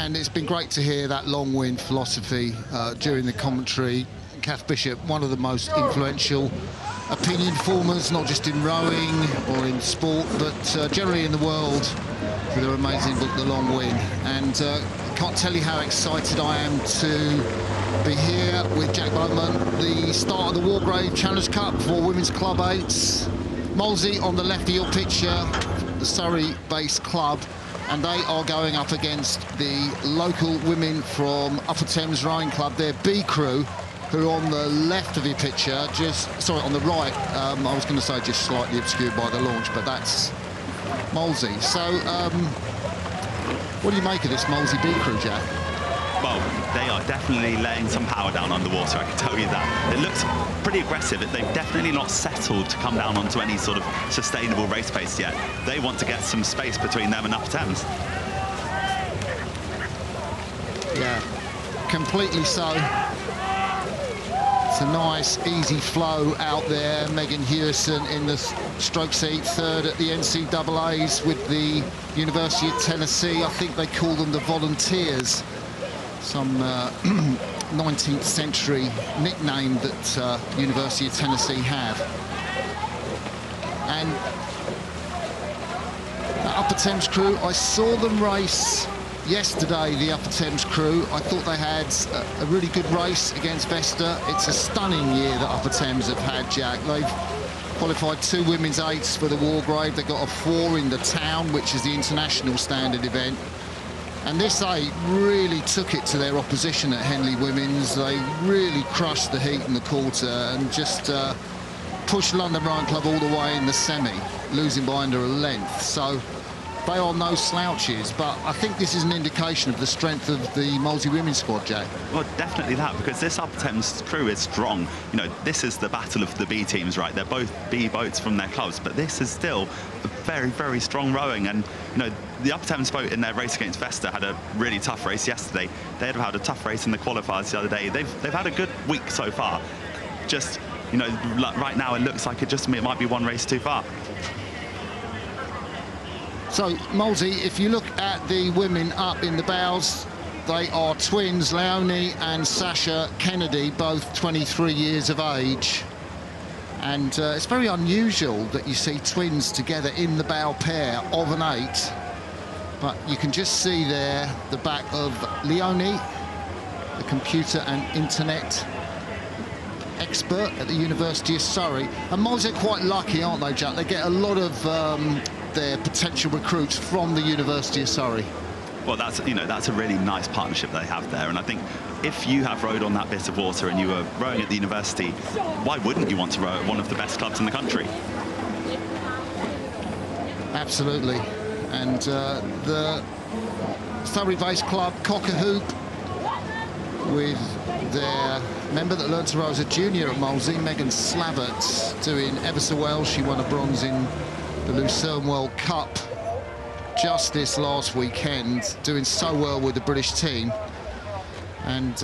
And it's been great to hear that long wind philosophy during the commentary. Kath Bishop, one of the most influential opinion formers, not just in rowing or in sport, but generally in the world, with her amazing book, The Long Win. And can't tell you how excited I am to be here with Jack Bowman, the start of the Wargrave Challenge Cup for Women's Club 8s. Molesey on the left of your picture, the Surrey-based club, and they are going up against the local women from Upper Thames Rowing Club, their B crew, who are on the left of your picture, on the right, I was going to say just slightly obscured by the launch, but that's Molesey. So, what do you make of this Molesey B crew, Jack? Well, they are definitely laying some power down underwater, I can tell you that. It looks pretty aggressive. They've definitely not settled to come down onto any sort of sustainable race pace yet. They want to get some space between them and Upper Thames. Yeah, completely so. It's a nice, easy flow out there. Megan Hewison in the stroke seat, third at the NCAAs with the University of Tennessee. I think they call them the Volunteers. Some 19th century nickname that University of Tennessee have. And the Upper Thames crew, I saw them race yesterday, the Upper Thames crew. I thought they had a really good race against Vesta. It's a stunning year that Upper Thames have had, Jack. They've qualified 2 women's 8s for the Wargrave. They got a 4 in the town, which is the international standard event. And this 8 really took it to their opposition at Henley Women's. They really crushed the heat in the quarter and just pushed London Rowing Club all the way in the semi, losing by under a length. So they are no slouches, but I think this is an indication of the strength of the Molesey women's squad, Jack. Well, definitely that, because this Upper Thames crew is strong. You know, this is the battle of the B teams, right? They're both B boats from their clubs, but this is still a very, very strong rowing. And, you know, the Upper Thames boat in their race against Vesta had a really tough race yesterday. They had had a tough race in the qualifiers the other day. They've had a good week so far. Just, you know, right now it looks like it might be one race too far. So, Molesey, if you look at the women up in the bows, they are twins, Leonie and Sasha Kennedy, both 23 years of age. And it's very unusual that you see twins together in the bow pair of an 8. But you can just see there the back of Leonie, the computer and internet expert at the University of Surrey. And Molesey are quite lucky, aren't they, Jack? They get a lot of their potential recruits from the University of Surrey. Well, that's a really nice partnership they have there, and I think if you have rowed on that bit of water and you were rowing at the university, why wouldn't you want to row at one of the best clubs in the country? Absolutely. And the Surrey-based club Cocker Hoop, with their member that learned to row as a junior at Molesey, Megan Slavitt, doing ever so well. She won a bronze in the Lucerne World Cup just this last weekend, doing so well with the British team. And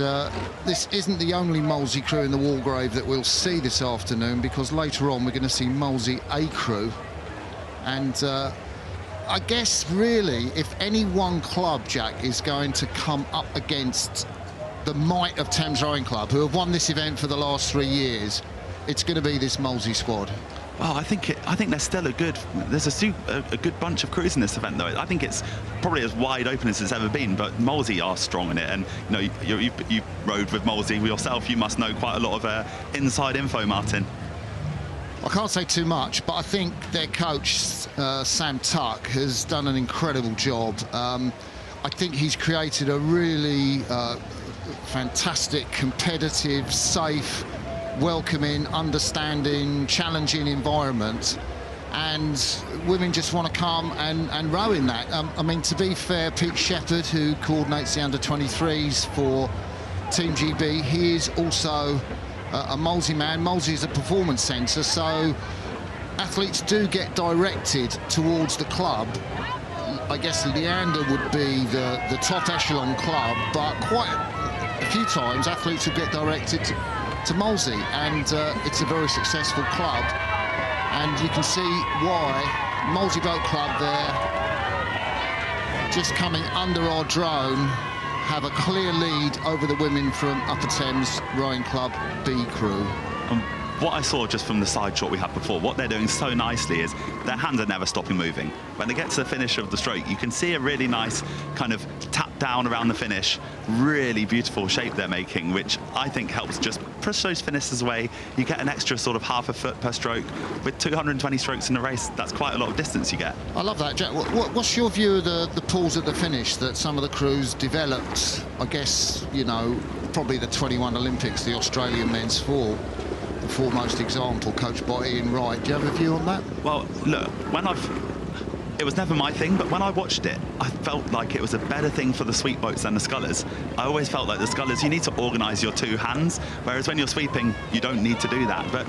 this isn't the only Molesey crew in the Wargrave that we'll see this afternoon, because later on we're going to see Molesey A crew. And I guess really, if any one club, Jack, is going to come up against the might of Thames Rowing Club, who have won this event for the last 3 years, it's going to be this Molesey squad. Well, I think there's still a good bunch of crews in this event, though. I think it's probably as wide open as it's ever been, but Molesey are strong in it. And, you know, you rode with Molesey yourself. You must know quite a lot of inside info, Martin. I can't say too much, but I think their coach, Sam Tuck, has done an incredible job. I think he's created a really fantastic, competitive, safe, welcoming, understanding, challenging environment, and women just want to come and row in that. I mean, to be fair, Pete Shepherd, who coordinates the under-23s for Team GB, he is also a Molesey man. Molesey is a performance centre, so athletes do get directed towards the club. I guess Leander would be the top echelon club, but quite a few times athletes would get directed to Molesey, and it's a very successful club, and you can see why. Molesey Boat Club there, just coming under our drone, have a clear lead over the women from Upper Thames Rowing Club B crew. What I saw just from the side shot we had before, what they're doing so nicely is their hands are never stopping moving. When they get to the finish of the stroke, you can see a really nice kind of tap down around the finish, really beautiful shape they're making, which I think helps just push those finishes away. You get an extra sort of half a foot per stroke. With 220 strokes in a race, that's quite a lot of distance you get. I love that, Jack. What's your view of the pause at the finish that some of the crews developed? I guess, you know, probably the 21 Olympics, the Australian men's four, the foremost example, coached by Ian Wright. Do you have a view on that? Well, look, it was never my thing, but when I watched it, I felt like it was a better thing for the sweep boats than the scullers. I always felt like the scullers, you need to organise your two hands, whereas when you're sweeping, you don't need to do that. But,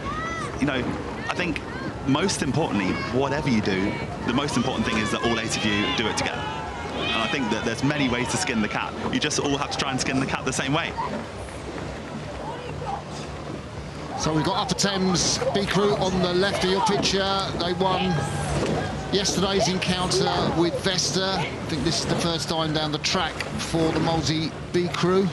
you know, I think most importantly, whatever you do, the most important thing is that all 8 of you do it together. And I think that there's many ways to skin the cat. You just all have to try and skin the cat the same way. So we've got Upper Thames B crew on the left of your picture. They won yesterday's encounter with Vesta. I think this is the first time down the track for the Molesey B crew.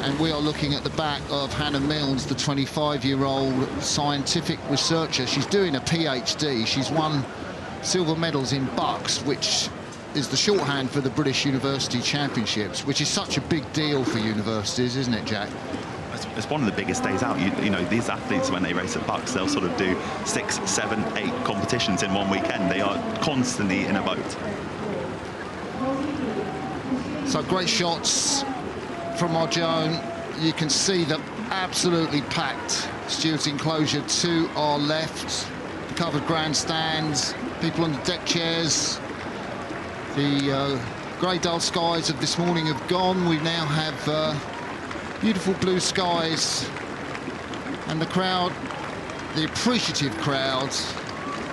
And we are looking at the back of Hannah Mills, the 25-year-old scientific researcher. She's doing a PhD. She's won silver medals in bucks, which is the shorthand for the British University Championships, which is such a big deal for universities, isn't it, Jack? It's one of the biggest days out. You know, these athletes, when they race at Bucks, they'll sort of do 6, 7, 8 competitions in one weekend. They are constantly in a boat. So great shots from our Joan. You can see the absolutely packed stewards enclosure to our left. The covered grandstands, people on the deck chairs. The grey dull skies of this morning have gone. We now have beautiful blue skies, and the crowd, the appreciative crowd,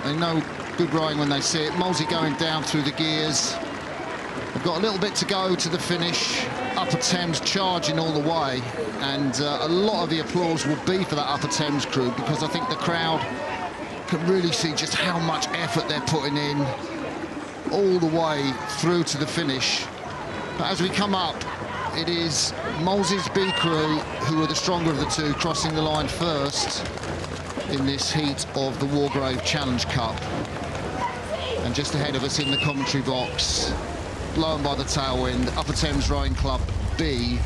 they know good rowing when they see it. Molesey going down through the gears. We've got a little bit to go to the finish. Upper Thames charging all the way, and a lot of the applause will be for that Upper Thames crew, because I think the crowd can really see just how much effort they're putting in all the way through to the finish. But as we come up, it is Molesey's B crew who are the stronger of the two, crossing the line first in this heat of the Wargrave Challenge Cup. And just ahead of us in the commentary box, blown by the tailwind, Upper Thames Rowing Club B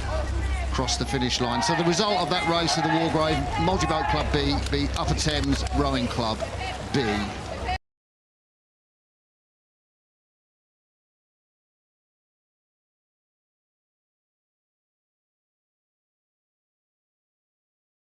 crossed the finish line. So the result of that race of the Wargrave, Molesey Boat Club B beat Upper Thames Rowing Club B.